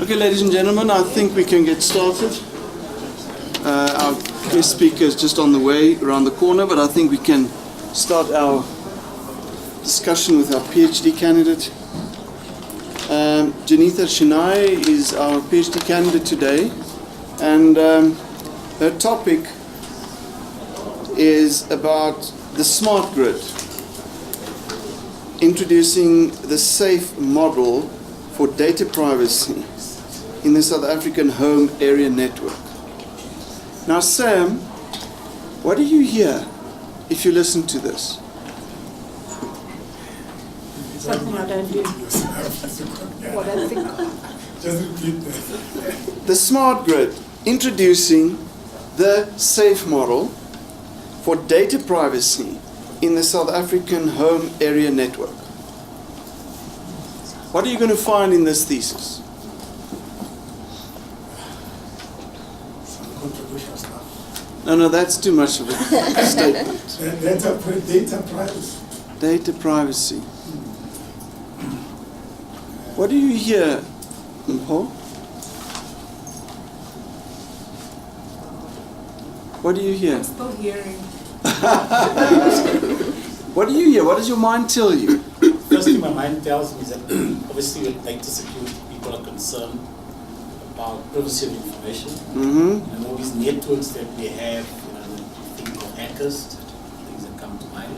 Okay, ladies and gentlemen, I think we can get started. Our guest speaker is just on the way around the corner, but I think we can start our discussion with our PhD candidate. Jennitha Chinniah is our PhD candidate today, and her topic is about the smart grid, introducing the safe model for data privacy in the South African home area network. Now, Sam, what do you hear if you listen to this? Something I don't do. What I think. Just repeat that. The smart grid, introducing the safe model for data privacy in the South African home area network. What are you going to find in this thesis? Some controversial stuff. No, that's too much of a statement. Data privacy. Data privacy. What do you hear, Mpho? What do you hear? I'm still hearing. What do you hear? What does your mind tell you? First thing my mind tells me is that obviously with data security, people are concerned about privacy of information. Mm-hmm. And all these networks that we have, you think of hackers, things that come to mind.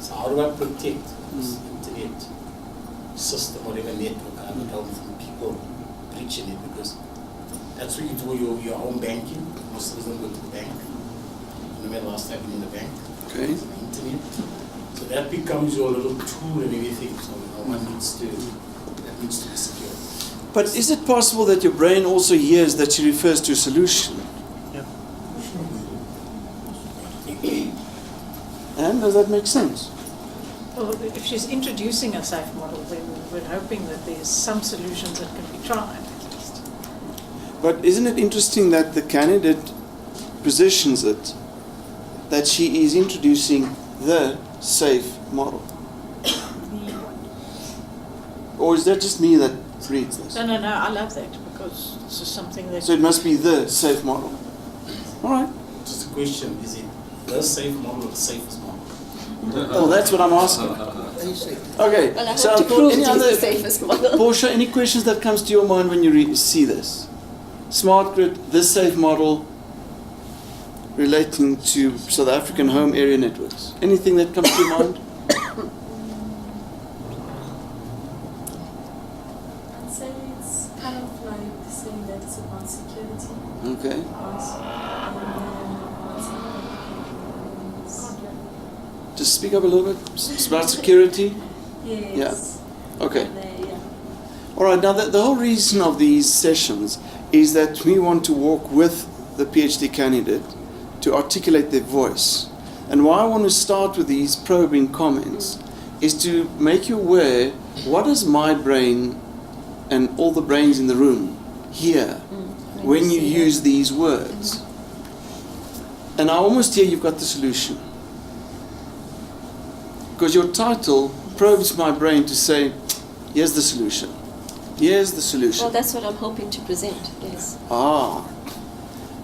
So how do I protect this internet system, whatever network I have from people breaching it? Because that's where you do your home banking. Most of us don't go to the bank. You know, last time in the bank. Okay. It's the internet. So that becomes your little tool and everything. So one needs to be secure. But is it possible that your brain also hears that she refers to a solution? Yeah. And does that make sense? Well, if she's introducing a safe model, then we're hoping that there's some solutions that can be tried at least. But isn't it interesting that the candidate positions it that she is introducing the safe model? Or is that just me that reads this? No, I love that because this is something that... So it must be the safe model. All right. Just a question, is it the safe model or the safest model? Oh, that's what I'm asking. Okay. Well, I hope So to prove any it is other, the safest model. Portia, any questions that comes to your mind when you see this? Smart grid, this safe model relating to South African home area networks. Anything that comes to your mind? I'd say it's kind of like saying that it's about security. Okay. Just speak up a little bit. It's about security. Yes. Yeah. Okay. Yeah. All right. Now, the whole reason of these sessions is that we want to walk with the PhD candidate to articulate their voice. And why I want to start with these probing comments is to make you aware, what does my brain and all the brains in the room hear when you use these words? And I almost hear you've got the solution. Because your title probes my brain to say, here's the solution. Here's the solution. Well, that's what I'm hoping to present, yes. Ah.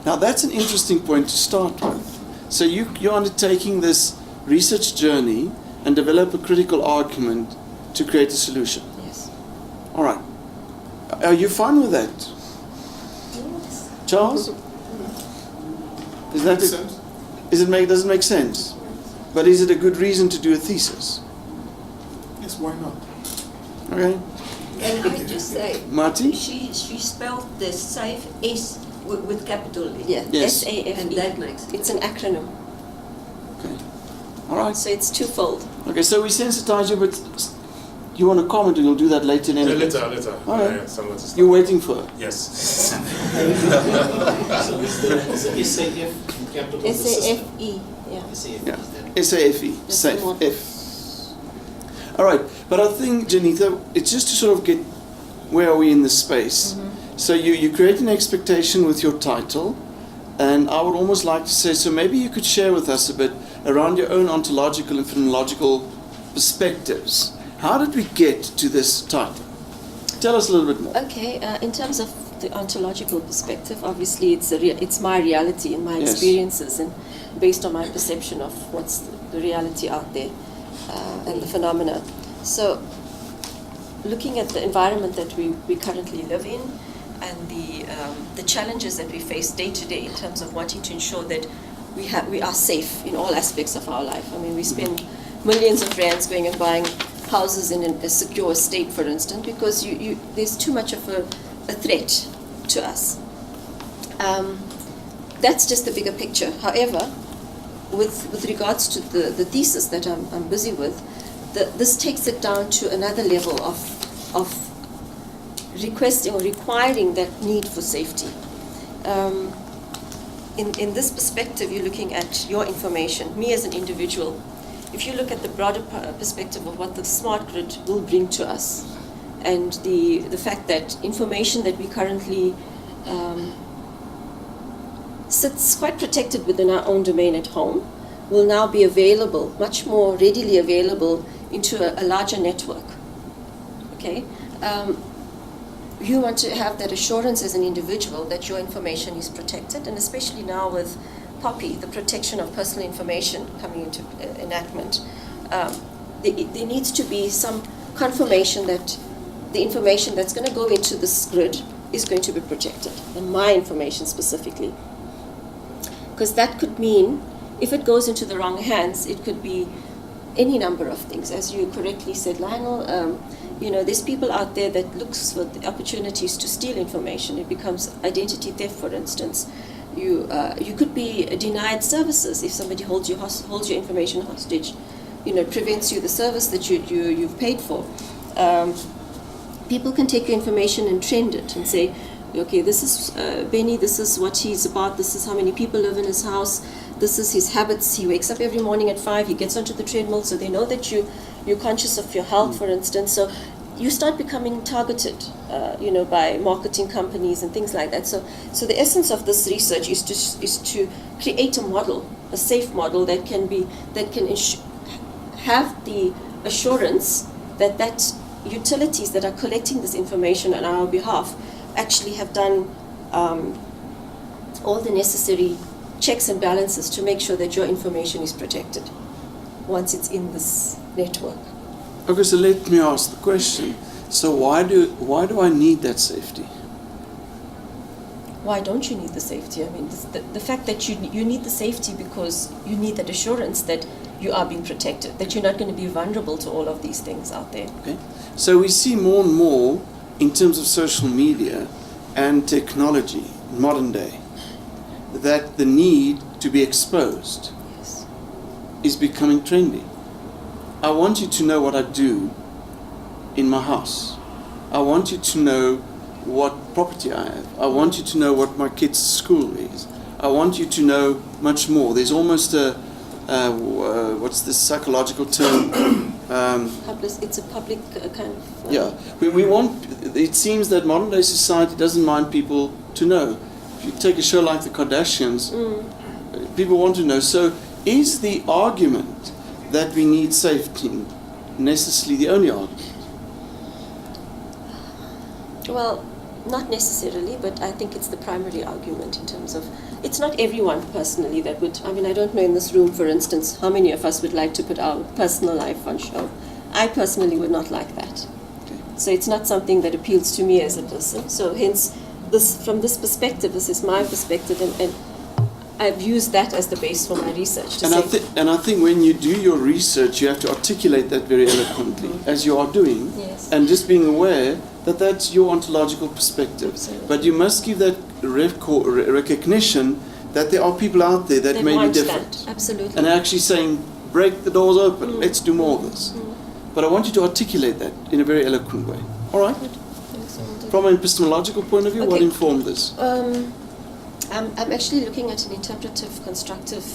Now that's an interesting point to start with. So you're undertaking this research journey and develop a critical argument to create a solution. Yes. All right. Are you fine with that? Yes. Charles? Is that Makes sense. does it make sense? But is it a good reason to do a thesis? Yes, why not? Okay. And I just say, Marty? she spelled the safe S with capital E. Yeah, Yes. SAFE. And that makes it. It's an acronym, Okay. All right. so it's twofold. Okay, so we sensitize you, but you want to comment and you'll do that later in Yeah, anyway. later. All right. Yeah, someone to start. You're waiting for her. Yes. So is the SAF in capital the system? SAFE, yeah. SAF Yeah. is that. SAFE, That's safe, the one. F. All right, but I think, Jennitha, it's just to sort of get, where are we in this space? So you create an expectation with your title, and I would almost like to say, so maybe you could share with us a bit around your own ontological and phenomenological perspectives. How did we get to this title? Tell us a little bit more. Okay, in terms of the ontological perspective, obviously it's my reality and my Yes. experiences, and based on my perception of what's the reality out there and the phenomena. So, looking at the environment that we currently live in, and the challenges that we face day to day in terms of wanting to ensure that we are safe in all aspects of our life. I mean, we spend millions of rands going and buying houses in a secure state, for instance, because there's too much of a threat to us. That's just the bigger picture. However, with regards to the thesis that I'm busy with, this takes it down to another level of requesting or requiring that need for safety. In this perspective, you're looking at your information, me as an individual. If you look at the broader perspective of what the smart grid will bring to us, and the fact that information that we currently sits quite protected within our own domain at home will now be available, much more readily available into a larger network. Okay? You want to have that assurance as an individual that your information is protected, and especially now with POPI, the protection of personal information coming into enactment, there needs to be some confirmation that the information that's going to go into this grid is going to be protected, and my information specifically. Because that could mean, if it goes into the wrong hands, it could be any number of things. As you correctly said, Lionel, there's people out there that looks for the opportunities to steal information. It becomes identity theft, for instance. You could be denied services if somebody holds your information hostage. It prevents you the service that you've paid for. People can take your information and trend it and say, okay, this is Benny, this is what he's about, this is how many people live in his house, this is his habits, he wakes up every morning at 5, he gets onto the treadmill, so they know that you're conscious of your health, for instance. So you start becoming targeted, by marketing companies and things like that. So the essence of this research is to create a model, a safe model that can have the assurance that utilities that are collecting this information on our behalf actually have done all the necessary checks and balances to make sure that your information is protected once it's in this network. Okay, so let me ask the question. So why do I need that safety? Why don't you need the safety? I mean, the fact that you need the safety because you need that assurance that you are being protected, that you're not going to be vulnerable to all of these things out there. Okay, so we see more and more in terms of social media and technology, modern day, that the need to be exposed is becoming trendy. I want you to know what I do in my house. I want you to know what property I have. I want you to know what my kid's school is. I want you to know much more. There's almost what's this psychological term? It's a public kind of... Yeah. We want, it seems that modern day society doesn't mind people to know. If you take a show like The Kardashians, people want to know. So is the argument that we need safety necessarily the only argument? Well, not necessarily, but I think it's the primary argument in terms of, it's not everyone personally that would, I mean, I don't know in this room, for instance, how many of us would like to put our personal life on show. I personally would not like that. Okay. So it's not something that appeals to me as a person. So hence, from this perspective, this is my perspective, and I've used that as the base for my research. I think when you do your research, you have to articulate that very eloquently, as you are doing, Yes. and just being aware that that's your ontological perspective. Absolutely. But you must give that recognition that there are people out there that may be different. That. Absolutely. And actually saying, break the doors open, let's do more of this. But I want you to articulate that in a very eloquent way. All right? From an epistemological point of view, what Okay. informed this? I'm actually looking at an interpretive, constructive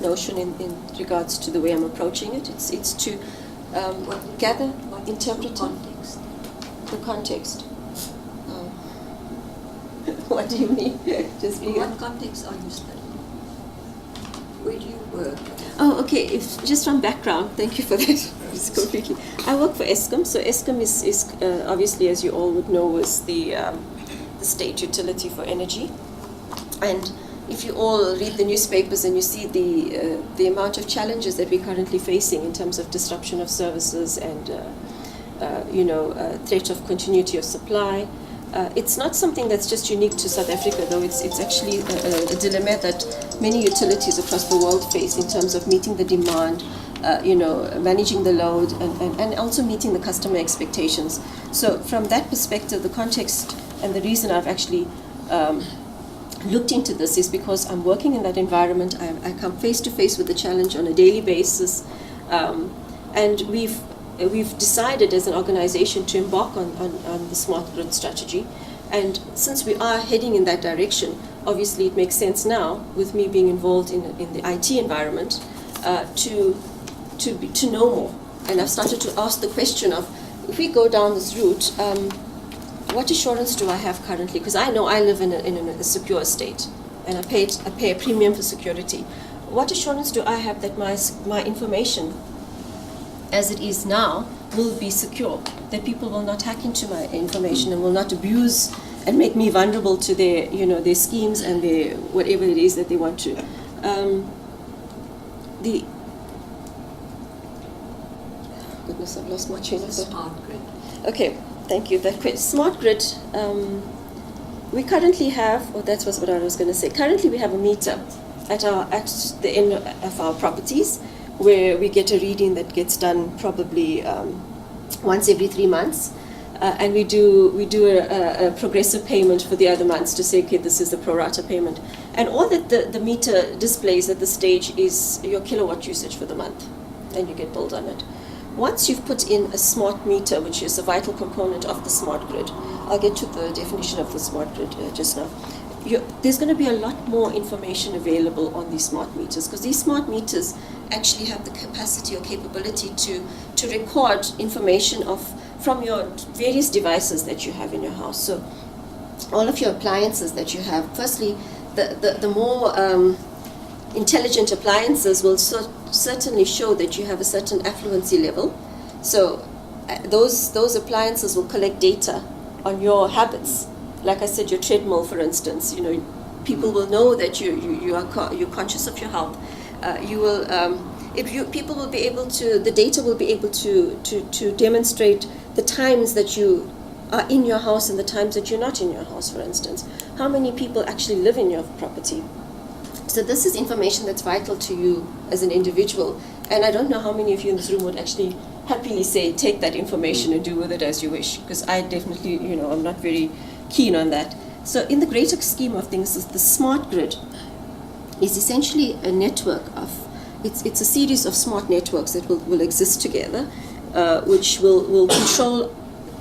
notion in regards to the way I'm approaching it. It's to gather, interpret the context. What do you mean? Just being What context are you studying? Where do you work? Oh, okay. Just from background, thank you for that. It's completely. I work for Eskom, so Eskom is obviously, as you all would know, is the state utility for energy. And if you all read the newspapers and you see the amount of challenges that we're currently facing in terms of disruption of services and threat of continuity of supply, it's not something that's just unique to South Africa, though. It's actually a dilemma that many utilities across the world face in terms of meeting the demand, managing the load, and also meeting the customer expectations. So from that perspective, the context and the reason I've actually looked into this is because I'm working in that environment. I come face to face with the challenge on a daily basis, and we've decided as an organization to embark on the smart grid strategy. And since we are heading in that direction, obviously it makes sense now, with me being involved in the IT environment, to know more. And I've started to ask the question of, if we go down this route, what assurance do I have currently? Because I know I live in a secure state, and I pay a premium for security. What assurance do I have that my information, as it is now, will be secure? That people will not hack into my information and will not abuse and make me vulnerable to their schemes and their whatever it is that they want to. Goodness, I've lost my train of thought. Smart grid. Okay, thank you. Smart grid, we currently have, that's what I was going to say. Currently we have a meter at the end of our properties, where we get a reading that gets done probably once every 3 months. And we do a progressive payment for the other months to say, okay, this is the pro rata payment. And all that the meter displays at this stage is your kilowatt usage for the month, and you get billed on it. Once you've put in a smart meter, which is a vital component of the smart grid, I'll get to the definition of the smart grid just now. There's going to be a lot more information available on these smart meters, because these smart meters actually have the capacity or capability to record information from your various devices that you have in your house. So all of your appliances that you have, firstly, the more intelligent appliances will certainly show that you have a certain affluency level. So those appliances will collect data on your habits. Like I said, your treadmill, for instance, people will know that you're conscious of your health. People will be able to, the data will be able to demonstrate the times that you are in your house and the times that you're not in your house, for instance. How many people actually live in your property? So this is information that's vital to you as an individual. And I don't know how many of you in this room would actually happily say, take that information and do with it as you wish. Because I definitely, I'm not very keen on that. So in the greater scheme of things, the smart grid is essentially a network of, it's a series of smart networks that will exist together, which will control,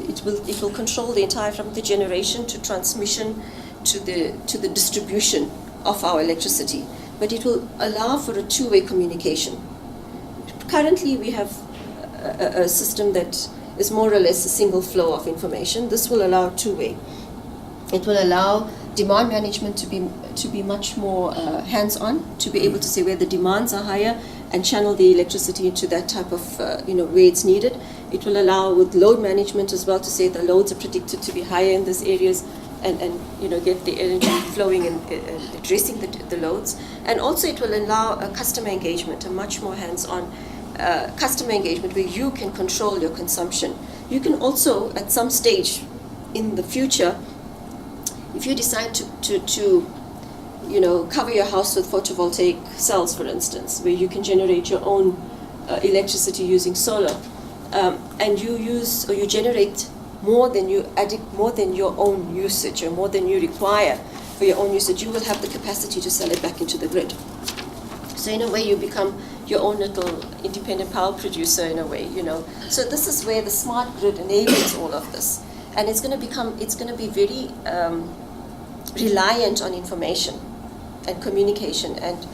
it will control the entire, from the generation to transmission to the distribution of our electricity. But it will allow for a two-way communication. Currently we have a system that is more or less a single flow of information. This will allow two-way. It will allow demand management to be much more hands-on, to be able to say where the demands are higher and channel the electricity into that type of where it's needed. It will allow with load management as well to say the loads are predicted to be higher in these areas, and get the energy flowing and addressing the loads. And also it will allow a customer engagement, a much more hands-on customer engagement where you can control your consumption. You can also, at some stage in the future, if you decide to cover your house with photovoltaic cells, for instance, where you can generate your own electricity using solar, and you generate more than your own usage, or more than you require for your own usage, you will have the capacity to sell it back into the grid. So in a way, you become your own little independent power producer in a way, So this is where the smart grid enables all of this, and it's going to be very reliant on information and communication, and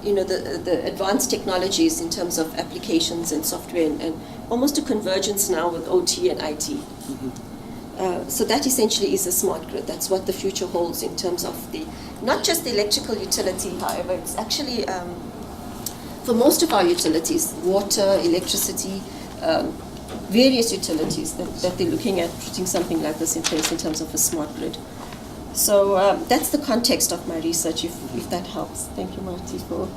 the advanced technologies in terms of applications and software, and almost a convergence now with OT and IT. Mm-hmm. So that essentially is a smart grid. That's what the future holds in terms of not just the electrical utility, however, it's actually for most of our utilities, water, electricity, various utilities that they're looking at putting something like this in place in terms of a smart grid. So that's the context of my research, if that helps. Thank you, Marty, for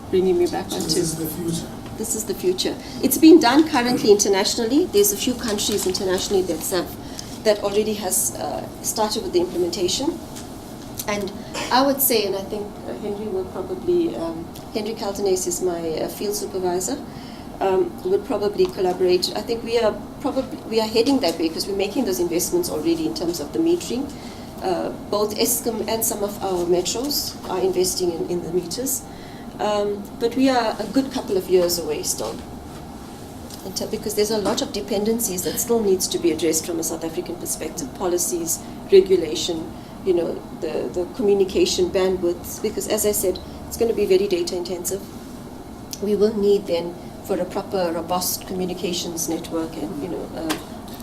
bringing me back So onto. this is the future. This is the future. It's being done currently internationally. There's a few countries internationally that already has started with the implementation. And I would say, and I think Henry will probably, Henry Caltenes is my field supervisor, would probably collaborate. I think we are heading that way because we're making those investments already in terms of the metering. Both Eskom and some of our metros are investing in the meters. But we are a good couple of years away still, because there's a lot of dependencies that still needs to be addressed from a South African perspective, policies, regulation, the communication bandwidth, because as I said, it's going to be very data intensive. We will need then for a proper, robust communications network and,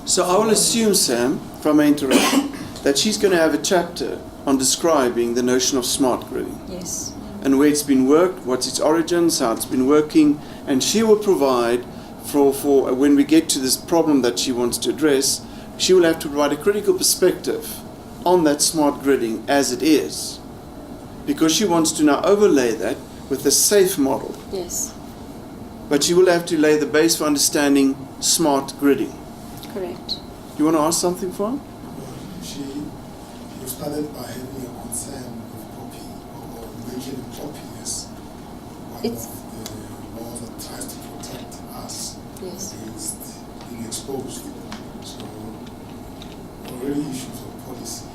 So I will assume, Sam, from my interaction, that she's going to have a chapter on describing the notion of smart gridding. Yes. And where it's been worked, what's its origins, how it's been working, and she will provide for when we get to this problem that she wants to address, she will have to provide a critical perspective on that smart gridding as it is, because she wants to now overlay that with a safe model. Yes. But she will have to lay the base for understanding smart gridding. Correct. You want to ask something for her? You started by having a concern with poppy, or mentioning poppy as one It's- of the laws that tries to protect us Yes. against being exposed. So already issues of policy,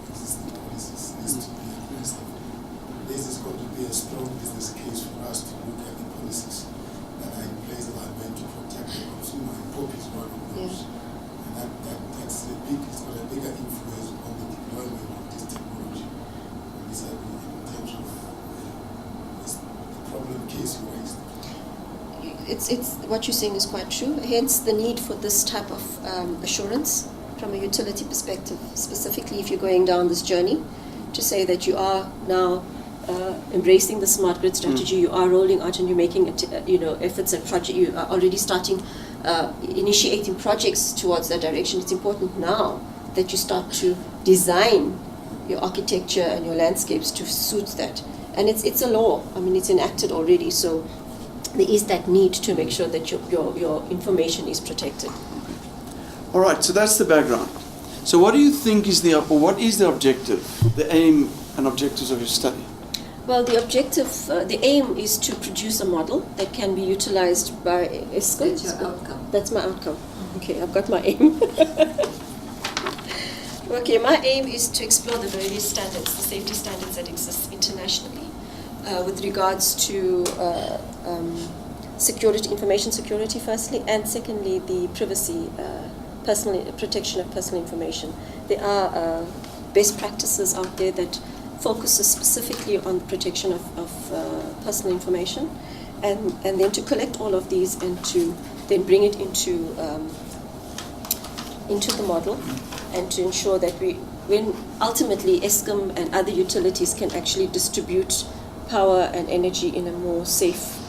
existing policies, needs to be addressed. This is going to be a strong business case for us to look at the policies that are in place that are meant to protect the consumer, and poppy is one of those. And that's it's got a bigger influence on the deployment of this technology. In terms of the problem case you raised. It's what you're saying is quite true. Hence the need for this type of assurance from a utility perspective, specifically if you're going down this journey, to say that you are now embracing the smart grid strategy, you are rolling out and you're making efforts and project. You are already starting initiating projects towards that direction. It's important now that you start to design your architecture and your landscapes to suit that. And it's a law. I mean, it's enacted already. So there is that need to make sure that your information is protected. All right, so that's the background. So what do you think is what is the objective, the aim and objectives of your study? Well, the objective, the aim is to produce a model that can be utilized by Eskom. That's your outcome. That's my outcome. Okay, I've got my aim. Okay, my aim is to explore the various standards, the safety standards that exist internationally with regards to security, information security firstly, and secondly the privacy, protection of personal information. There are best practices out there that focuses specifically on the protection of personal information, and then to collect all of these and to then bring it into the model, and to ensure that when ultimately Eskom and other utilities can actually distribute power and energy in a more safe,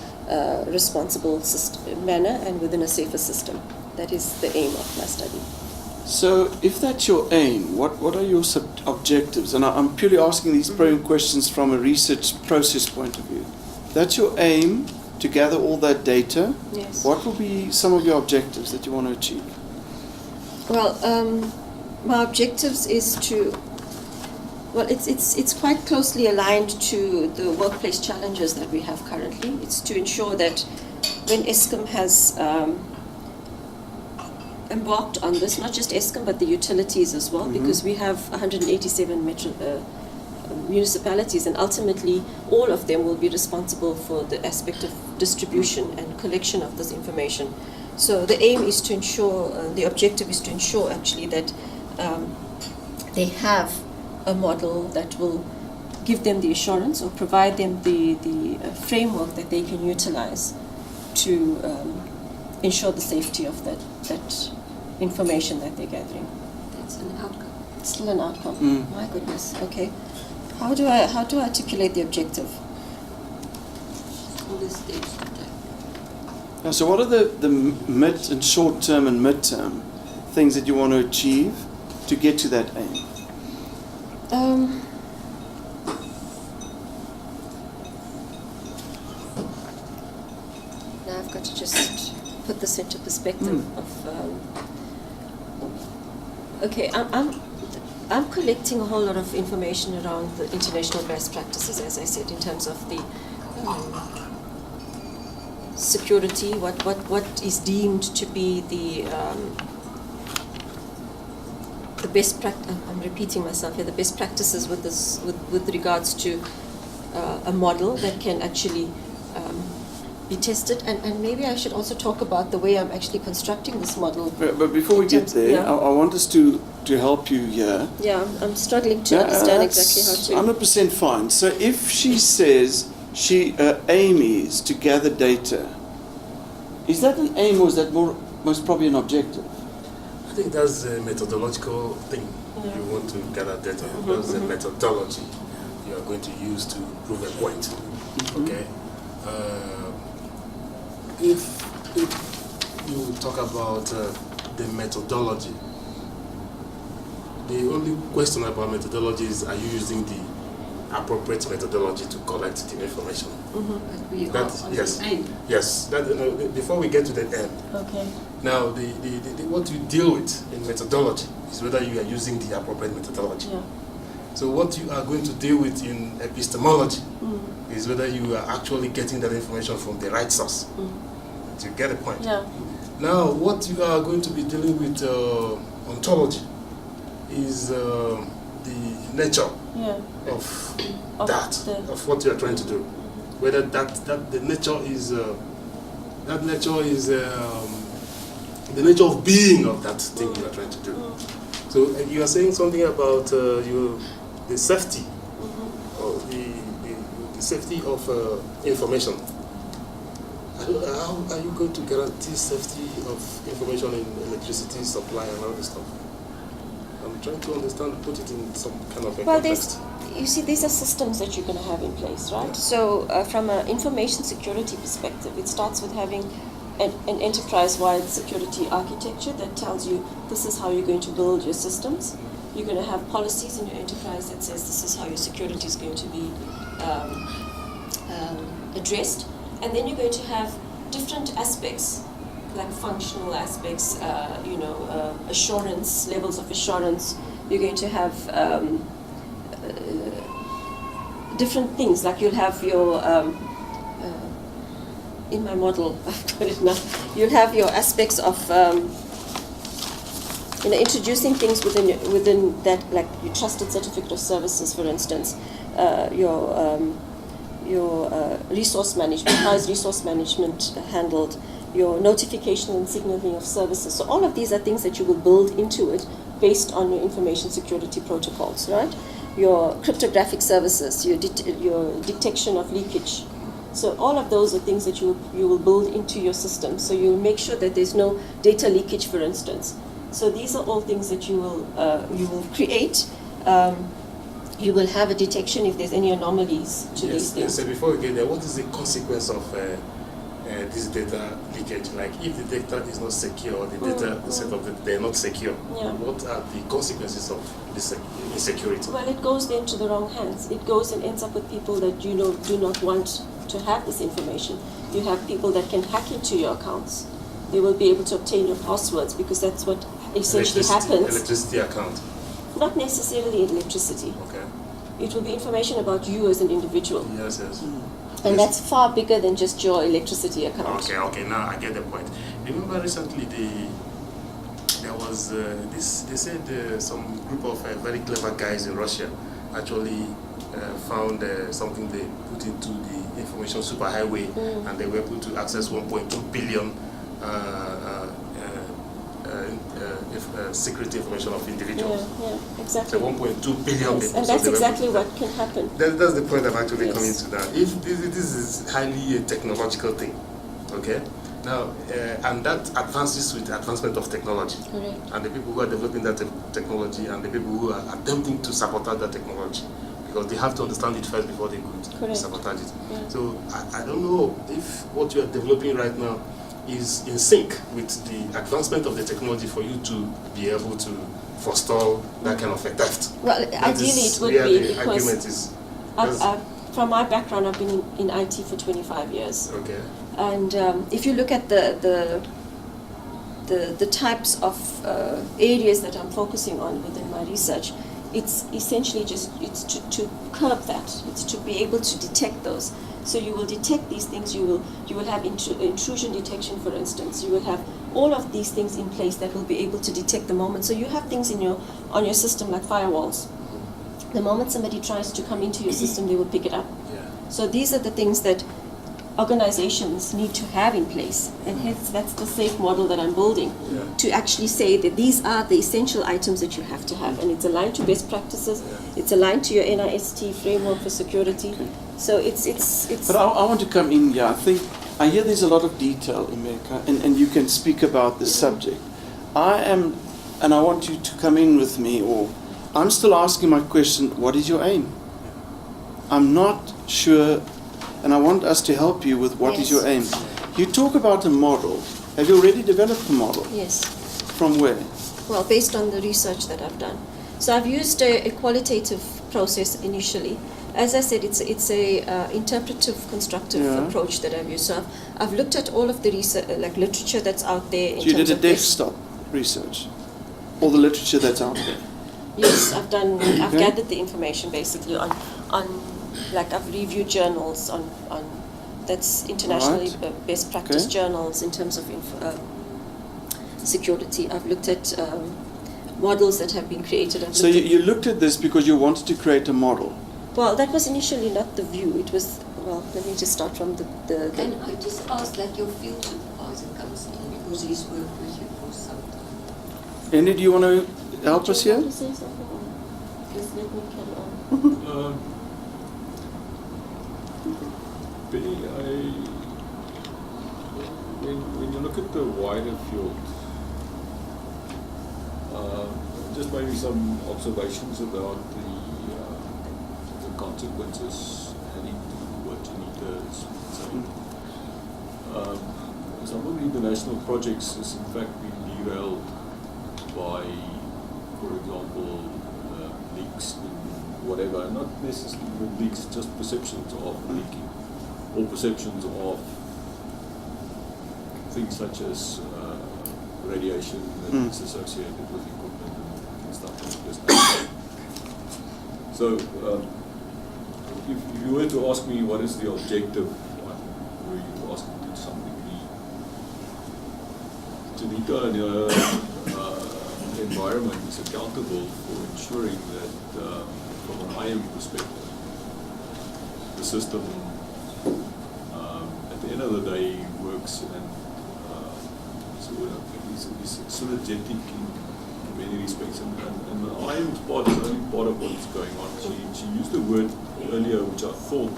responsible manner and within a safer system. That is the aim of my study. So if that's your aim, what are your objectives? And I'm purely asking these probing questions from a research process point of view. That's your aim, to gather all that data. Yes. What will be some of your objectives that you want to achieve? Well, my objectives is to, well, it's quite closely aligned to the workplace challenges that we have currently. It's to ensure that when Eskom has embarked on this, not just Eskom but the utilities as well, because we have 187 municipalities, and ultimately all of them will be responsible for the aspect of distribution and collection of this information. So the aim is to ensure, the objective is to ensure actually that they have a model that will give them the assurance or provide them the framework that they can utilize to ensure the safety of that information that they're gathering. That's an outcome. It's still an outcome. My goodness. Okay. How do I articulate the objective? All the states So what are the mid and short term and mid term things that you want to achieve to get to that aim? Now I've got to just put this into perspective of. Okay, I'm collecting a whole lot of information around the international best practices, as I said, in terms of the security, what is deemed to be the best practice. I'm repeating myself here. The best practices with regards to a model that can actually be tested, and maybe I should also talk about the way I'm actually constructing this model. But before we get there, yeah. I want us to help you here. Yeah, I'm struggling to understand exactly how to. 100% fine. So if she says her aim is to gather data, is that an aim or is that most probably an objective? I think that's a methodological thing. Yeah. You want to gather data. That's a methodology you are going to use to prove a point. Okay. If you talk about the methodology, the only question about methodology is, are you using the appropriate methodology to collect the information? Yes. Before we get to that end. Okay. Now, what you deal with in methodology is whether you are using the appropriate methodology. Yeah. So what you are going to deal with in epistemology is whether you are actually getting that information from the right source. Do you get the point? Yeah. Now, what you are going to be dealing with ontology is the nature of what you are trying to do. Whether the nature is the nature of being of that thing you are trying to do. So you are saying something about the safety, or the safety of information. How are you going to guarantee safety of information in electricity supply and all this stuff? I'm trying to understand, put it in some kind of a context. You see, these are systems that you're going to have in place, right? Yeah. So from an information security perspective, it starts with having an enterprise-wide security architecture that tells you this is how you're going to build your systems. You're going to have policies in your enterprise that says this is how your security is going to be addressed. And then you're going to have different aspects, like functional aspects, assurance, levels of assurance. You're going to have different things, like you'll have your, in my model, I've got it now, you'll have your aspects of, introducing things within that, like your trusted certificate of services, for instance, your resource management, how is resource management handled, your notification and signaling of services. So all of these are things that you will build into it based on your information security protocols, right? Your cryptographic services, your detection of leakage. So all of those are things that you will build into your system. So you'll make sure that there's no data leakage, for instance. So these are all things that you will create. You will have a detection if there's any anomalies to these things. Yes, so before we get there, what is the consequence of this data leakage? Like if the data is not secure, the data set of they're not secure, what are the consequences of this insecurity? Well, it goes then to the wrong hands. It goes and ends up with people that do not want to have this information. You have people that can hack into your accounts. They will be able to obtain your passwords because that's what essentially happens. Electricity account. Not necessarily electricity. Okay. It will be information about you as an individual. Yes. And that's far bigger than just your electricity account. Okay, now I get the point. Remember recently there was they said some group of very clever guys in Russia actually found something they put into the information superhighway and they were able to access 1.2 billion secret information of individuals. Yeah, exactly. So 1.2 billion people. And that's exactly what can happen. That's the point I'm actually coming to now. If this is highly a technological thing, okay? Now, and that advances with the advancement of technology. Correct. And the people who are developing that technology and the people who are attempting to sabotage that technology, because they have to understand it first before they could sabotage it. Yeah. So I don't know if what you are developing right now is in sync with the advancement of the technology for you to be able to forestall that kind of a theft. Well, That ideally is it would where be the argument because is. from my background, I've been in IT for 25 years. Okay. And if you look at the types of areas that I'm focusing on within my research, it's essentially just to curb that. It's to be able to detect those. So you will detect these things. You will have intrusion detection, for instance. You will have all of these things in place that will be able to detect the moment. So you have things on your system like firewalls. The moment somebody tries to come into your system, they will pick it up. Yeah. So these are the things that organizations need to have in place, and hence that's the safe model that I'm building, to actually say that these are the essential items that you have to have, and it's aligned to best practices, it's aligned to your NIST framework for security. Okay. So it's. But I want to come in here. I hear there's a lot of detail, Emeka, and you can speak about this subject. And I want you to come in with me, or I'm still asking my question, what is your aim? I'm not sure. And I want us to help you with what is your aim. You talk about a model. Have you already developed a model? Yes. From where? Well, based on the research that I've done. So I've used a qualitative process initially. As I said, it's a interpretive, constructive approach that I've used. So I've looked at all of the research, like literature that's out there. So you did a desktop research? All the literature that's out there? Yes, I've gathered the information basically on like I've reviewed journals on that's internationally best practice journals in terms of security. I've looked at models that have been created. So you looked at this because you wanted to create a model? Well, that was initially not the view. It was, well, let me just start from the Can I just ask that your field supervisor comes in, because he's worked with you for some time. Andy, do you want to help us here? Just let me carry on. Benny, when you look at the wider field, just maybe some observations about the consequences adding to what Jennitha is saying. Some of the international projects has in fact been derailed by, for example, leaks and whatever, not necessarily leaks, just perceptions of leaking, or perceptions of things such as radiation that is associated with equipment and stuff like this. So, if you were to ask me what is the objective, were you asking to some degree, Jennitha and her environment is accountable for ensuring that, from an IM perspective, the system at the end of the day works and is synergetic in many respects, and the IM part is only part of what's going on. She used the word earlier, which I thought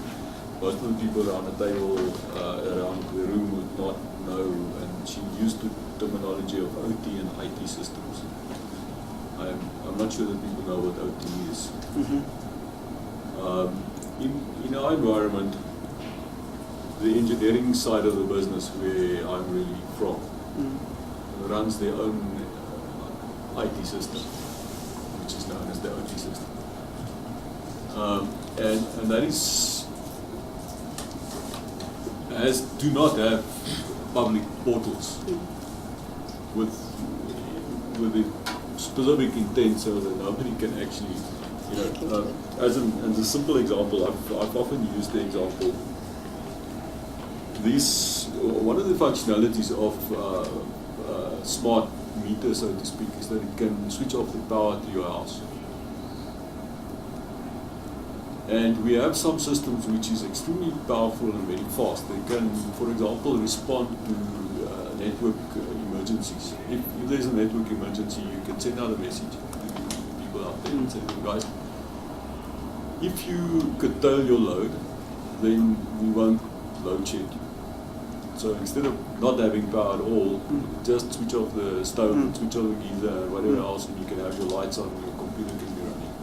most of the people around the table, around the room would not know, and she used the terminology of OT and IT systems. I'm not sure that people know what OT is. In our environment, the engineering side of the business, where I'm really from, runs their own IT system, which is known as the OT system. And that do not have public portals with the specific intent so that nobody can actually, as a simple example, I've often used the example, one of the functionalities of smart meter, so to speak, is that it can switch off the power to your house. And we have some systems which is extremely powerful and very fast. They can, for example, respond to network emergencies. If there's a network emergency, you can send out a message to people out there and say, guys, if you curtail your load, then we won't load shed you. So instead of not having power at all, just switch off the stove, switch off the geyser, and whatever else, and you can have your lights on, and your computer can be running.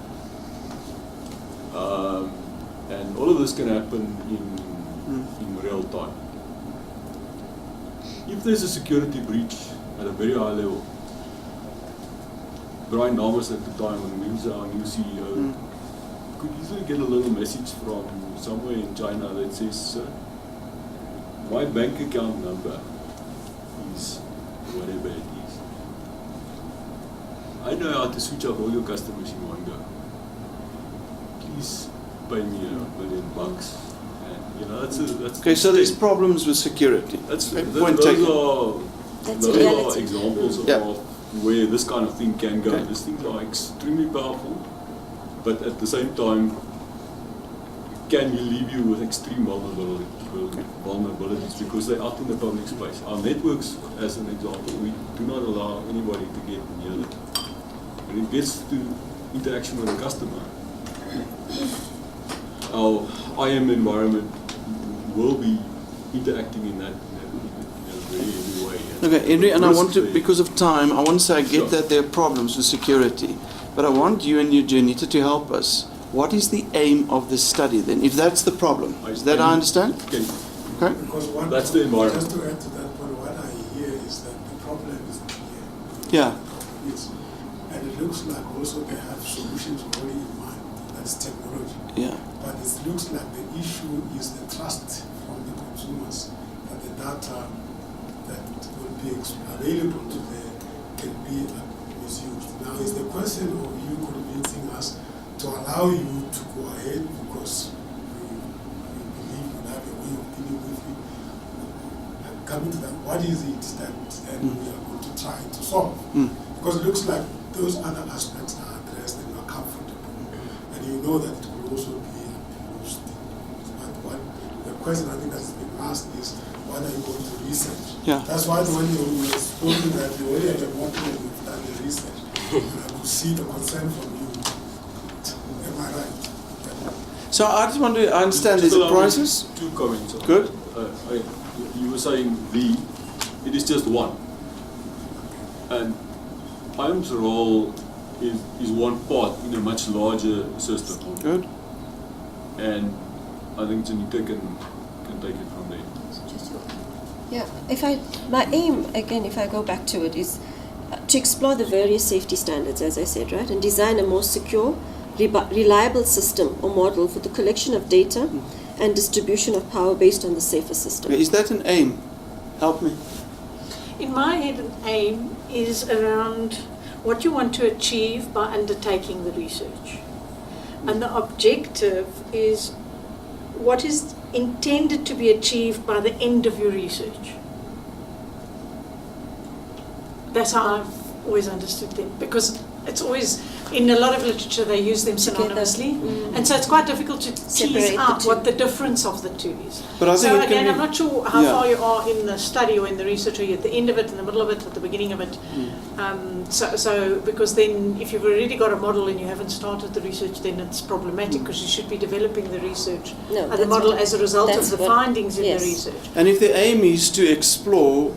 And all of this can happen in real time. if there's a security breach at a very high level, Brian Namas at the time, when he was our new CEO, could easily get a little message from somewhere in China that says, "Sir, my bank account number is whatever it is. I know how to switch off all your customers in one go. Please pay me $1 million." And, you know, that's Okay, so there's problems with security. That's Okay, those point taken. That's those are reality. examples Yeah. of where this kind of thing can go. Okay. These things are extremely powerful, but at the same time, can leave you with extreme vulnerabilities because they're out in the public space. Our networks, as an example, we do not allow anybody to get near them. When it gets to interaction with a customer, our IM environment will be interacting in that very heavy way. Okay, Henry, and I want to, Risk-free. because of time, I want to say I get Sure. that there are problems with security, but I want you and you, Jennitha, to help us. What is the aim of this study then, if that's the problem? Is that I understand? Okay. Okay? Because one That's the environment. Just to add to that point, what I hear is that the problem is clear. Yeah. Yes. And it looks like also they have solutions already in mind. That's technology. Yeah. But it looks like the issue is the trust from the consumers that the data that will be available to them can be misused. Now, is the question of you convincing us to allow you to go ahead because we believe you have a way of dealing with it. And coming to that, what is it that then we are going to try to solve? Because it looks like those other aspects are addressed and you are comfortable. And you know that it will also be abused. But what the question I think that's been asked is, what are you going to research? Yeah. That's why when you were spoken that you already have a model and you've done the research, and I could see the concern from you. Am I right? So I just want to understand, there's a Just allow me process? Two comments. Good. You were saying it is just one. And IM's role is one part in a much larger system. Good. And I think Jennitha can take it from there. Yeah, my aim, again, if I go back to it, is to explore the various safety standards, as I said, right, and design a more secure, reliable system or model for the collection of data and distribution of power based on the safer system. Okay, is that an aim? Help me. In my head, an aim is around what you want to achieve by undertaking the research. And the objective is what is intended to be achieved by the end of your research. That's how I've always understood them, because it's always, in a lot of literature, they use them synonymously. And so it's quite difficult to tease Separate the out two. what the difference of the two is. But I think So it can again, be- I'm not sure how Yeah. far you are in the study or in the research. Are you at the end of it, in the middle of it, at the beginning of it? So because then if you've already got a model and you haven't started the research, then it's problematic, because you should be developing the research No, and the that's model what- as a result of that's the what- findings in yes. the research. And if the aim is to explore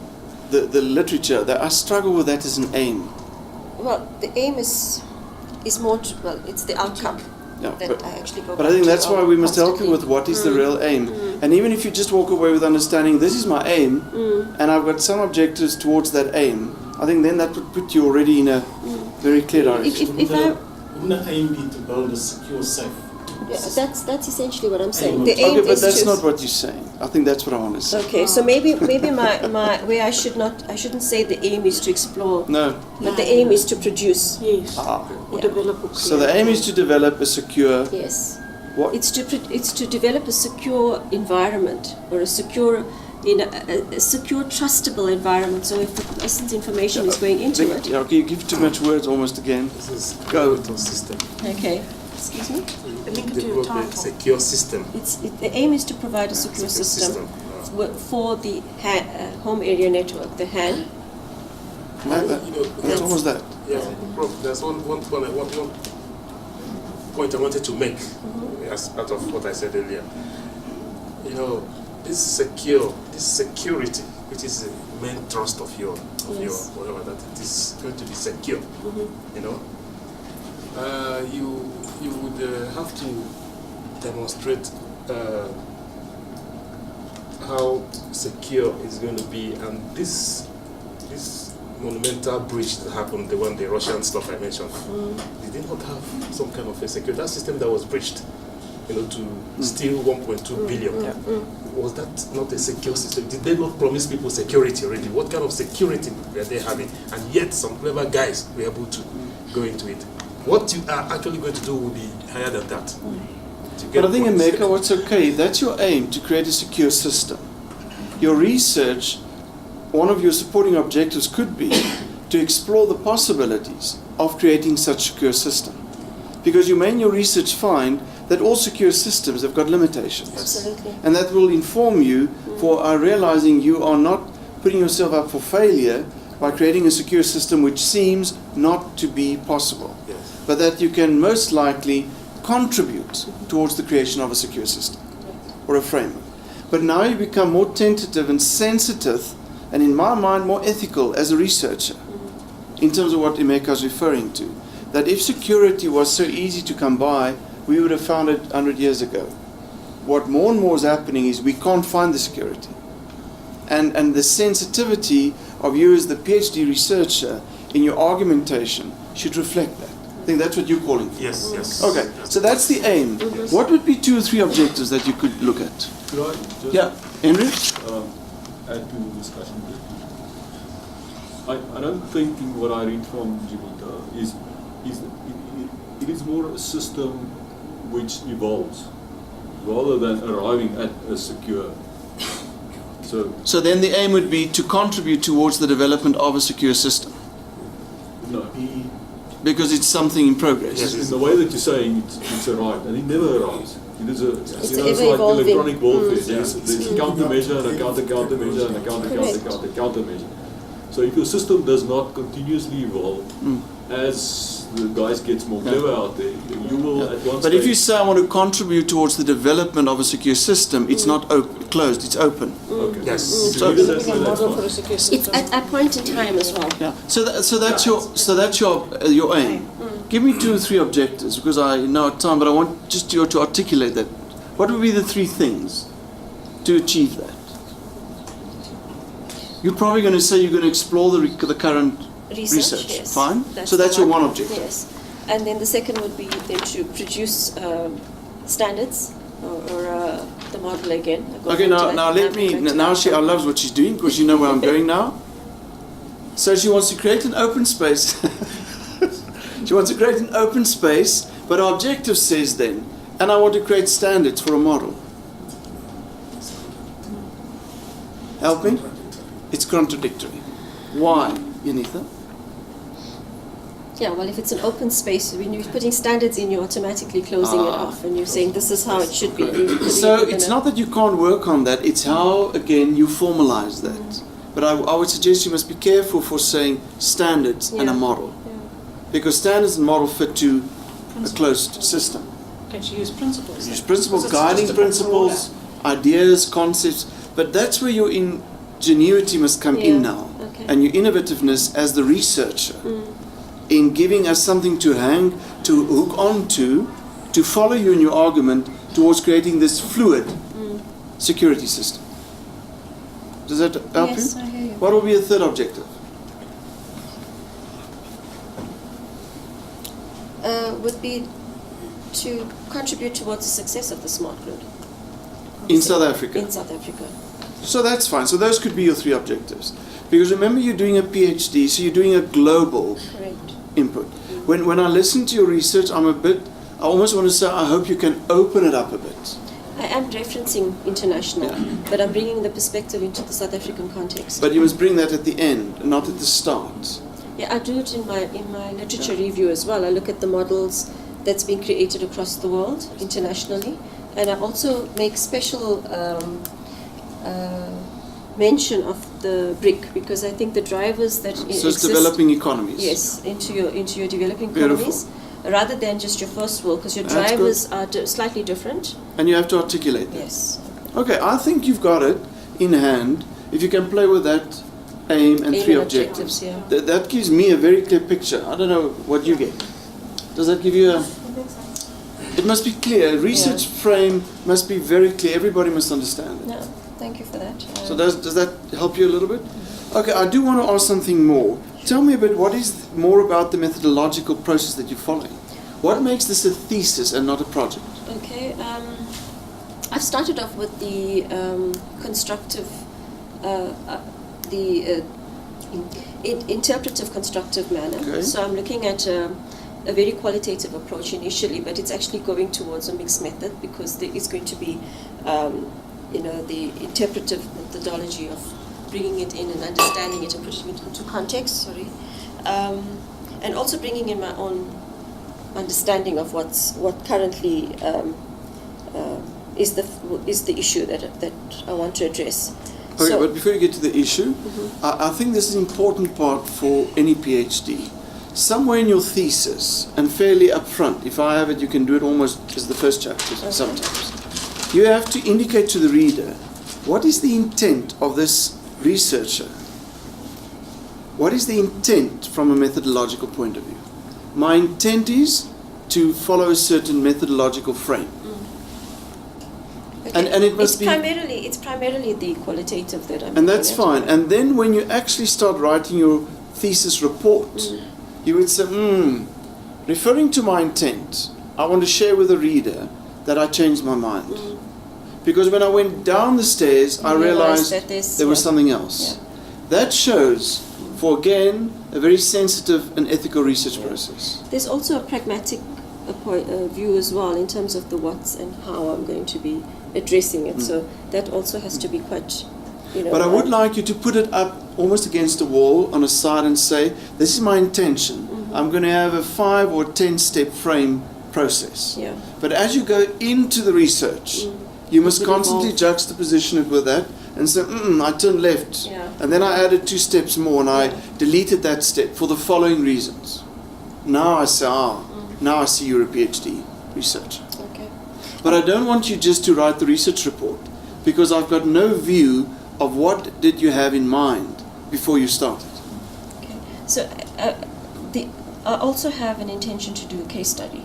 the literature, that I struggle with that as an aim. Well, the aim is more, it's the outcome Yeah, that but- I actually go But back I think to that's why we must help you constantly. with what is the real aim. And even if you just walk away with understanding this is my aim, and I've got some objectives towards that aim, I think then that would put you already in a very clear direction. If I, Wouldn't the aim be to build a secure, safe? yeah, that's essentially what I'm saying. Aim. The aim Okay, but is that's to, not what you're saying. I think that's what I want to say. Okay, so maybe my where I shouldn't say the aim is to explore, No. but the aim is to produce. Yes. Ah. Or Yeah. develop or So the aim is to develop a secure. Yes. What? It's to develop a secure environment, or a secure secure, trustable environment. So if the person's information is going into it, Yeah, okay, you give too much words almost again. This is Go. a system. okay. Excuse me. link to your Develop a title. secure system. The aim is to provide a secure system for the home area network, the HAN. That's almost that. Yeah, Prof, there's one point I wanted to make as part of what I said earlier. You know, this security, which is the main thrust of your whatever, that it is going to be secure. You know, you would have to demonstrate how secure it's going to be, and this monumental breach that happened, the Russian stuff I mentioned, did they not have some kind of a security? That system that was breached, to steal 1.2 billion. Was that not a secure system? Did they not promise people security already? What kind of security were they having? And yet some clever guys were able to go into it. What you are actually going to do will be higher than that. But I think in Mecca, what's okay, if that's your aim, to create a secure system, your research, one of your supporting objectives could be to explore the possibilities of creating such a secure system. Because you may in your research find that all secure systems have got limitations. Absolutely. And that will inform you for realizing you are not putting yourself up for failure by creating a secure system which seems not to be possible. Yes. But that you can most likely contribute towards the creation of a secure system or a framework. But now you become more tentative and sensitive, and in my mind more ethical as a researcher, in terms of what Emeka is referring to. That if security was so easy to come by, we would have found it 100 years ago. What more and more is happening is we can't find the security. And the sensitivity of you as the PhD researcher in your argumentation should reflect that. I think that's what you're calling for. Yes, yes. Okay, so that's the aim. What would be 2 or 3 objectives that you could look at? Could I just Yeah, Henry? add to the discussion? I don't think in what I read from Jennitha is it is more a system which evolves rather than arriving at a secure. So then the aim would be to contribute towards the development of a secure system, No. because it's something in progress. Yes. In the way that you're saying it's arrived, and it never arrives. It is It's it's like ever-evolving. electronic warfare. Yes. There's a countermeasure and a countermeasure and a countermeasure. So if your system does not continuously evolve, as the guys gets more clever out there, you will at one But if you stage- say I want to contribute towards the development of a secure system, it's not closed, it's open. Okay. Yes. So- Maybe that's where that's fine. It's at a point in time as well. Yeah. So that's your aim. Give me 2 or 3 objectives, because I know time, but I want just you to articulate that. What would be the 3 things to achieve that? You're probably going to say you're going to explore the current research. Yes. Fine. So the that's your one objective. Yes. And then the second would be then to produce standards or the model again. I go Okay, back to now that. let me. I'm going to Now that. I loves what she's doing, because you know where I'm going now. So she wants to create an open space. She wants to create an open space, but our objective says then, and I want to create standards for a model. Help me? It's contradictory. Why, Jennitha? Yeah, well, if it's an open space, when you're putting standards in, you're automatically closing it off, and you're saying this is how it should be. So it's not that you can't work on that, it's how, again, you formalize that. But I would suggest you must be careful for saying standards and a model. Because standards and model fit to a closed system. Can she use principles? Use then? principles, Because it's guiding just a bit principles, ideas, concepts, but that's where your ingenuity must come in now. Okay. And your innovativeness as the researcher in giving us something to hang, to hook onto, to follow you in your argument towards creating this fluid security system. Does that help Yes, you? I hear you. What will be a third objective? Would be to contribute towards the success of the smart grid In South Africa. in South Africa. So that's fine. So those could be your 3 objectives. Because remember, you're doing a PhD, so you're doing a global Correct. input. When I listen to your research, I almost want to say, I hope you can open it up a bit. I am referencing international, but I'm bringing the perspective into the South African context. But you must bring that at the end, not at the start. Yeah, I do it in my literature review as well. I look at the models that's been created across the world, internationally, and I also make special mention of the BRIC, because I think the drivers that So exist, it's developing economies. yes, into your developing Beautiful. economies, rather than just your first world, because your That's drivers are slightly different. And you have to articulate that. Yes. Okay, I think you've got it in hand. If you can play with that aim and Aim 3 and objectives. yeah. That gives me a very clear picture. I don't know what you get. Does that give you a... It must be clear. Research frame must be very clear. Everybody must understand it. Yeah. Thank you for that. So does that help you a little bit? Okay, I do want to ask something more. Tell me a bit, what is more about the methodological process that you're following? What makes this a thesis and not a project? Okay, I've started off with the constructive, interpretive constructive manner. Okay. So I'm looking at a very qualitative approach initially, but it's actually going towards a mixed method because there is going to be, the interpretive methodology of bringing it in and understanding it and putting it into context. Sorry, and also bringing in my own understanding of what currently is the issue that I want to address. Okay, So- but before you get to the issue, I think this is an important part for any PhD. Somewhere in your thesis, and fairly upfront, if I have it, you can do it almost as the first chapter sometimes. You have to indicate to the reader, what is the intent of this researcher? What is the intent from a methodological point of view? My intent is to follow a certain methodological frame. Okay. And it must It's primarily the qualitative that I'm And that's looking at. fine. And then when you actually start writing your thesis report, you would say, referring to my intent, I want to share with the reader that I changed my mind. Because when I went down the stairs, I realized that there was something else. That shows, for again, a very sensitive and ethical research process. There's also a pragmatic view as well in terms of the what's and how I'm going to be addressing it. So that also has to be quite, But I would like you to put it up almost against a wall on a side and say, this is my intention. I'm going to have a 5 or 10 step frame process. Yeah. But as you go into the research, you must It will constantly evolve. juxtaposition it with that and say, I turned left. Yeah. And then I added 2 steps more and I deleted that step for the following reasons. Now I say, now I see you're a PhD researcher. Okay. But I don't want you just to write the research report because I've got no view of what did you have in mind before you started. Okay. So I also have an intention to do a case study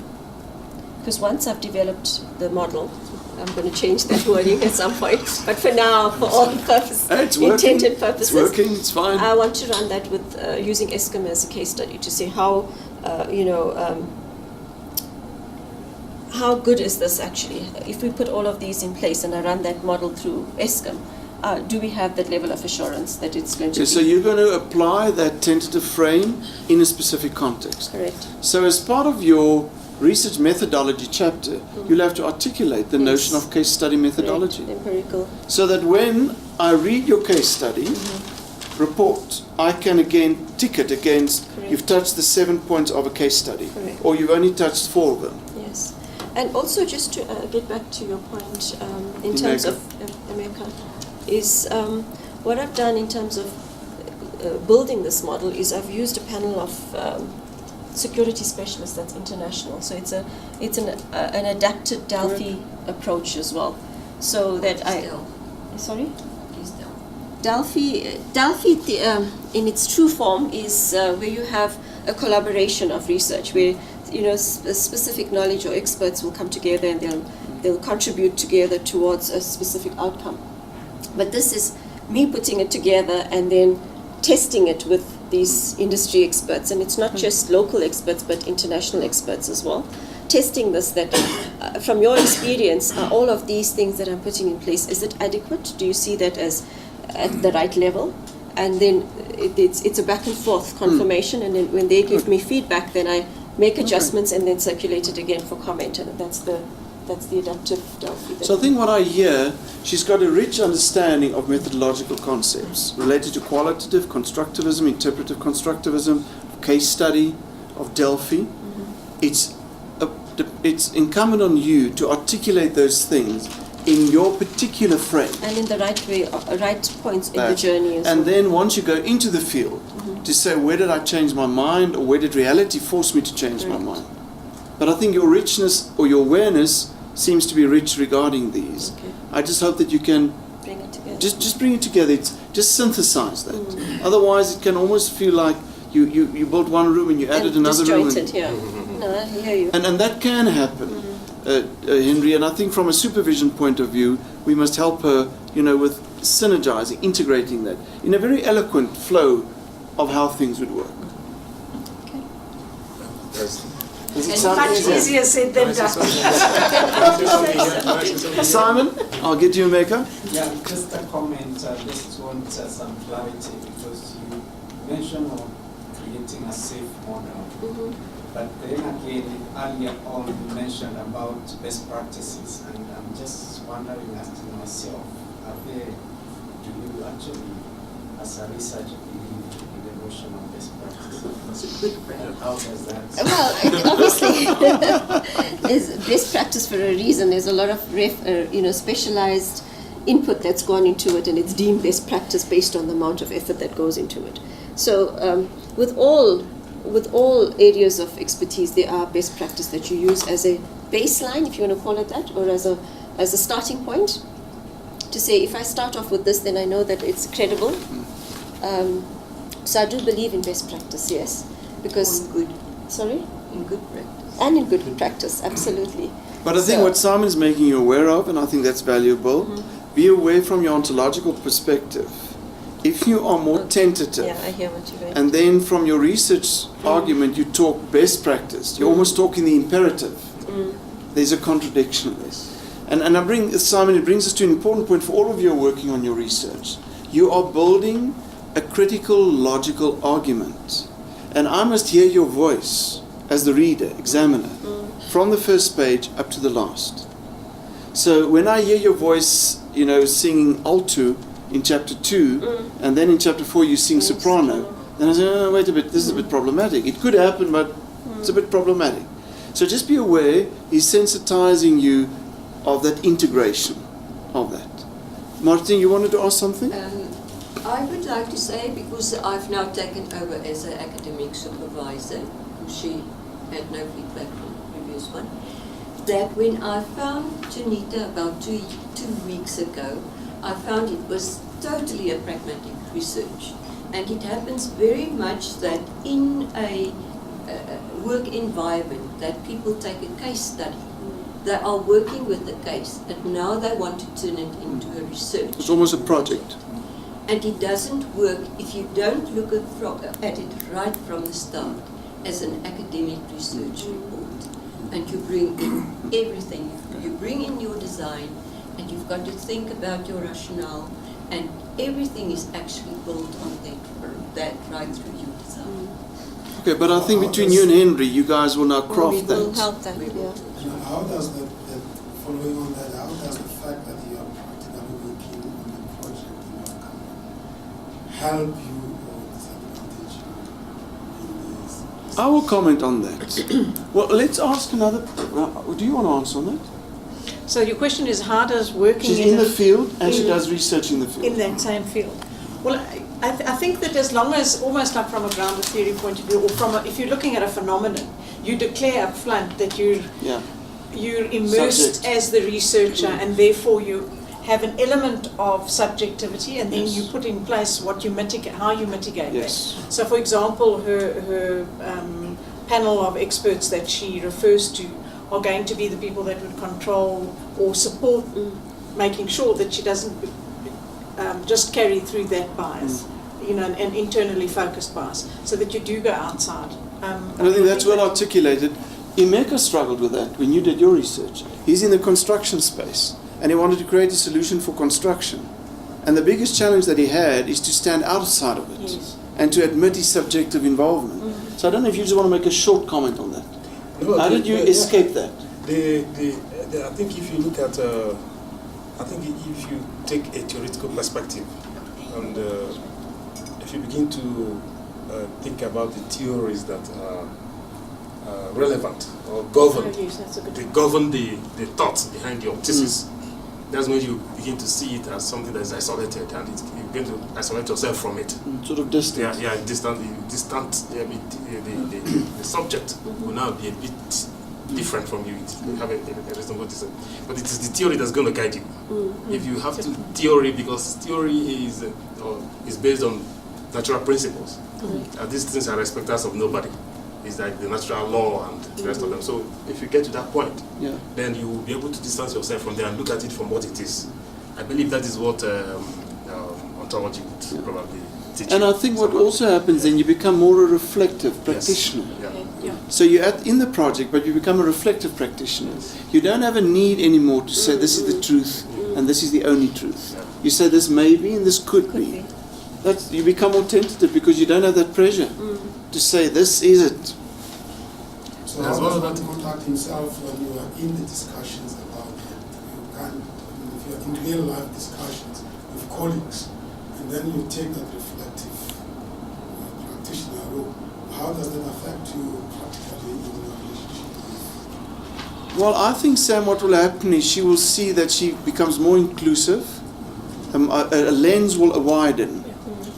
because once I've developed the model, I'm going to change that wording at some point. But for now, for all intended purposes, It's working. It's fine. I want to run that with using Eskom as a case study to see how how good is this actually? If we put all of these in place and I run that model through Eskom, do we have that level of assurance that it's going to be? So you're going to apply that tentative frame in a specific context. Correct. So as part of your research methodology chapter, you'll have to articulate the notion of case study methodology. Correct. Empirical. So that when I read your case study report, I can again tick it against, you've touched the 7 points of a case study, or you've only touched 4 of them. Yes. And also just to get back to your point in terms of America, is what I've done in terms of building this model is I've used a panel of security specialists that's international. So it's an adapted Delphi approach as well. So that sorry? Delphi in its true form is where you have a collaboration of research where specific knowledge or experts will come together and they'll contribute together towards a specific outcome. But this is me putting it together and then testing it with these industry experts, and it's not just local experts but international experts as well. Testing this, that from your experience, are all of these things that I'm putting in place, is it adequate? Do you see that as at the right level? And then it's a back and forth confirmation, and then when they give me feedback, then I make adjustments and then circulate it again for comment, and that's the adaptive Delphi. So I think what I hear, she's got a rich understanding of methodological concepts related to qualitative constructivism, interpretive constructivism, case study, of Delphi. It's incumbent on you to articulate those things in your particular frame. And in the right way, right points in the journey as well. And then once you go into the field, to say, where did I change my mind, or where did reality force me to change my mind? But I think your richness or your awareness seems to be rich regarding these. Okay. I just hope that you can Bring it together. just bring it together. Just synthesize that. Otherwise, it can almost feel like you built one room and you added another room. Disjointed, yeah. No, I hear you. And that can happen, Henry. And I think from a supervision point of view, we must help her with synergizing, integrating that in a very eloquent flow of how things would work. Does it sound Much easier? easier said than done. Simon, I'll get you a maker. Yeah, just a comment. Just want some clarity because you mentioned of creating a safe model. But then again, earlier on you mentioned about best practices, and I'm just wondering, asking myself, do you actually, as a researcher, believe in the notion of best practices? It's a good brand. How does that? Well, obviously, is best practice for a reason. There's a lot of specialized input that's gone into it, and it's deemed best practice based on the amount of effort that goes into it. So, with all areas of expertise, there are best practice that you use as a baseline, if you want to call it that, or as a starting point to say, if I start off with this, then I know that it's credible. So I do believe in best practice, yes, because Or in good. Sorry, In good practice. and in good practice, absolutely. But I think what Simon is making you aware of, and I think that's valuable, be aware from your ontological perspective. If you are more tentative, Yeah, I hear what you're going. and then from your research argument you talk best practice, you're almost talking the imperative. There's a contradiction in this. And Simon, it brings us to an important point for all of you working on your research. You are building a critical, logical argument. And I must hear your voice as the reader, examiner, from the first page up to the last. So when I hear your voice, singing alto in chapter 2, and then in chapter 4 you sing soprano, then I say, oh, wait a bit, this is a bit problematic. It could happen, but it's a bit problematic. So just be aware, he's sensitizing you of that integration of that. Martin, you wanted to ask something? I would like to say, because I've now taken over as an academic supervisor, because she had no feedback from the previous one, that when I found Jennitha about two weeks ago, I found it was totally a pragmatic research. And it happens very much that in a work environment that people take a case study, they are working with the case, and now they want to turn it into a research. It's almost a project. And it doesn't work if you don't look at it right from the start as an academic research report. And you bring in everything. You bring in your design, and you've got to think about your rationale, and everything is actually built on that right through your design. Okay, but I think between you and Henry, you guys will now craft We will that. help that, yeah. And how does following on that, how does the fact that you are practically working on the project in your company help you or disadvantage you in this? I will comment on that. Well, let's ask another. Do you want to answer on that? So your question is, how does working She's in the field and she does research in the field. in that same field? Well, I think that as long as, almost like from a grounded theory point of view, or if you're looking at a phenomenon, you declare up front that you're immersed Subject. as the researcher, and therefore you have an element of subjectivity, and then Yes. you put in place what you mitigate, how you mitigate Yes. that. So, for example, her panel of experts that she refers to are going to be the people that would control or support making sure that she doesn't just carry through that bias, an internally focused bias, so that you do go outside. And I think that's well articulated. Emeka struggled with that when you did your research. He's in the construction space and he wanted to create a solution for construction. And the biggest challenge that he had is to stand outside of it Yes. and to admit his subjective involvement. So I don't know if you just want to make a short comment on that. How did you escape that? I think if you look at, I think if you take a theoretical perspective, and if you begin to think about the theories that are relevant or govern, they govern the thoughts behind your thesis, that's when you begin to see it as something that is isolated, and you begin to isolate yourself from it. Sort of distant. Yeah, distant. The subject will now be a bit different from you. You have a reasonable distance. But it is the theory that's going to guide you. If you have to theory, because theory is based on natural principles. These things are respecters of nobody. It's like the natural law and the rest of them. So if you get to that point, then you will be able to distance yourself from there and look at it from what it is. I believe that is what ontology would probably teach. And I think what also happens then, you become more a reflective practitioner. Yeah. So you're in the project, but you become a reflective practitioner. You don't have a need anymore to say this is the truth and this is the only truth. You say this may be and this could be. You become more tentative because you don't have that pressure to say this is it. So how does one contact himself when you are in the discussions about it? You can't, if you are in real life discussions with colleagues, and then you take that reflective practitioner role, how does that affect you practically in your relationship? Well, I think, Sam, what will happen is she will see that she becomes more inclusive. A lens will widen.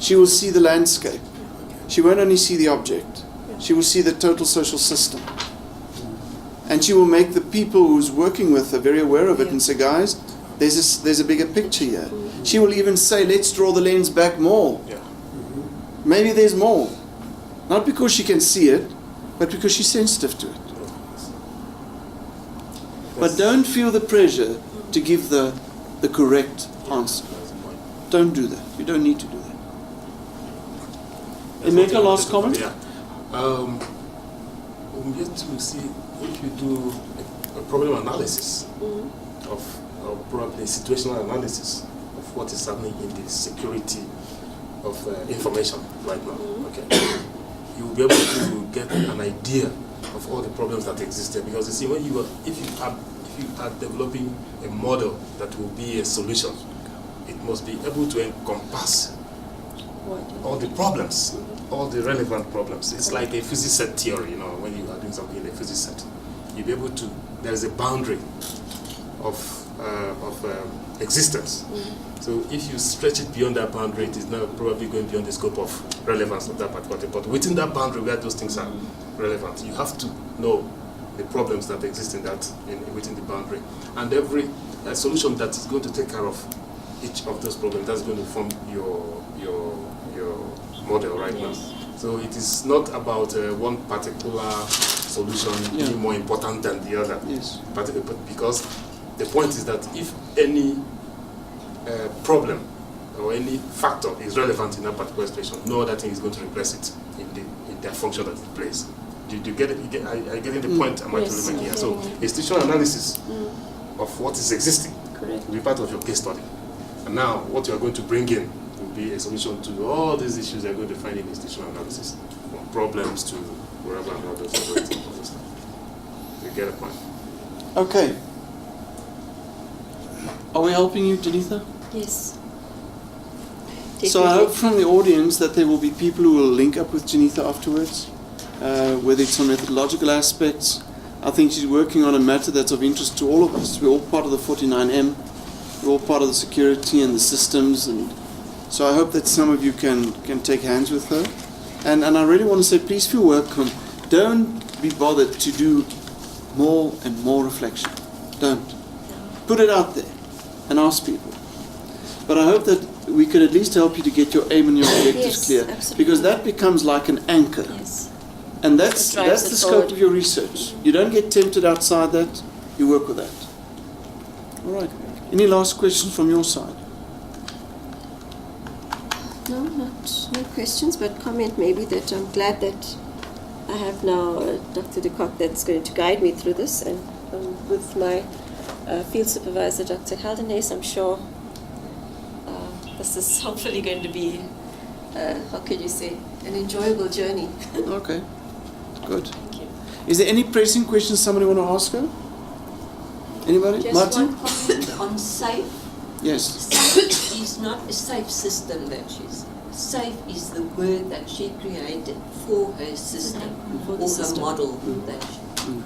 She will see the landscape. She won't only see the object. She will see the total social system. And she will make the people who's working with her very aware of it and say, guys, there's a bigger picture here. She will even say, let's draw the lens back more. Maybe there's more. Not because she can see it, but because she's sensitive to it. But don't feel the pressure to give the correct answer. Don't do that. You don't need to do that. And make a last comment? Yeah. We get to see if you do a problem analysis of probably situational analysis of what is happening in the security of information right now. Okay, you will be able to get an idea of all the problems that exist there. Because you see, when if you are developing a model that will be a solution, it must be able to encompass all the problems, all the relevant problems. It's like a physics set theory, you know, when you are doing something in a physics set. You'll be able to, there is a boundary of existence. So if you stretch it beyond that boundary, it is now probably going beyond the scope of relevance of that particular thing. But within that boundary where those things are relevant, you have to know the problems that exist in that, within the boundary. And every solution that is going to take care of each of those problems, that's going to form your model right now. So it is not about one particular solution being more important than the other. But because the point is that if any problem or any factor is relevant in that particular situation, no other thing is going to replace it in the function that it plays. Do you get it? I get the point I'm actually making here. So institutional analysis of what is existing will be part of your case study. And now what you are going to bring in will be a solution to all these issues you are going to find in institutional analysis, from problems to wherever and all those stuff. You get a point? Okay. Are we helping you, Jennitha? Yes. So I hope from the audience that there will be people who will link up with Jennitha afterwards, whether it's on methodological aspects. I think she's working on a matter that's of interest to all of us. We're all part of the 49M. We're all part of the security and the systems, and so I hope that some of you can take hands with her. And I really want to say, please feel welcome. Don't be bothered to do more and more reflection. Don't. Put it out there and ask people. But I hope that we could at least help you to get your aim and your objectives clear. Absolutely. Because that becomes like an anchor. And that's the scope of your research. You don't get tempted outside that, you work with that. All right. Any last questions from your side? No questions, but comment maybe that I'm glad that I have now Dr. de Kock that's going to guide me through this, and with my field supervisor, Dr. Heldenes, I'm sure this is hopefully going to be, how can you say, an enjoyable journey. Okay, good. Thank you. Is there any pressing questions somebody want to ask her? Anybody? Just Martin? one comment on SAFE. Yes. SAFE is not a safe system that she's. SAFE is the word that she created for her system, or her model that she.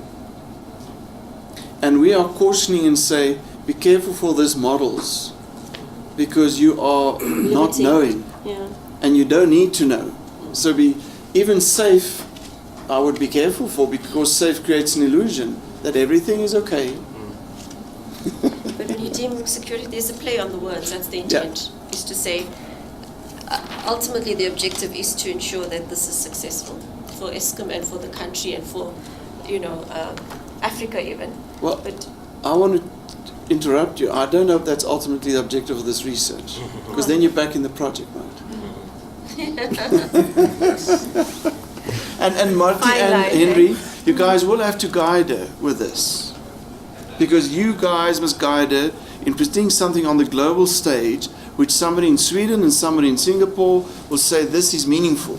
And we are cautioning and say, be careful for these models, because you are not knowing, and you don't need to know. So even SAFE, I would be careful for, because SAFE creates an illusion that everything is okay. But when you deem security, there's a play on the words. That's the intent, is to say, ultimately the objective is to ensure that this is successful for Eskom and for the country and for, Africa even. Well, but I want to interrupt you, I don't hope that's ultimately the objective of this research, because then you're back in the project mode. And Marty Fine and line, Henry, you guys will have to guide her with this, because you guys must guide her in presenting something on the global stage which somebody in Sweden and somebody in Singapore will say this is meaningful,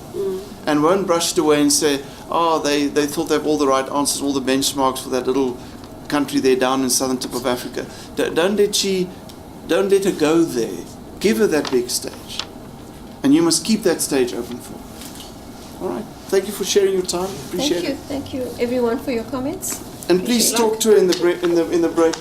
and won't brush it away and say, oh, they thought they have all the right answers, all the benchmarks for that little country there down in southern tip of Africa. Don't let her go there. Give her that big stage, and you must keep that stage open for her. All right. Thank you for sharing your time. Appreciate it. Thank you everyone for your comments. And please talk to her in the break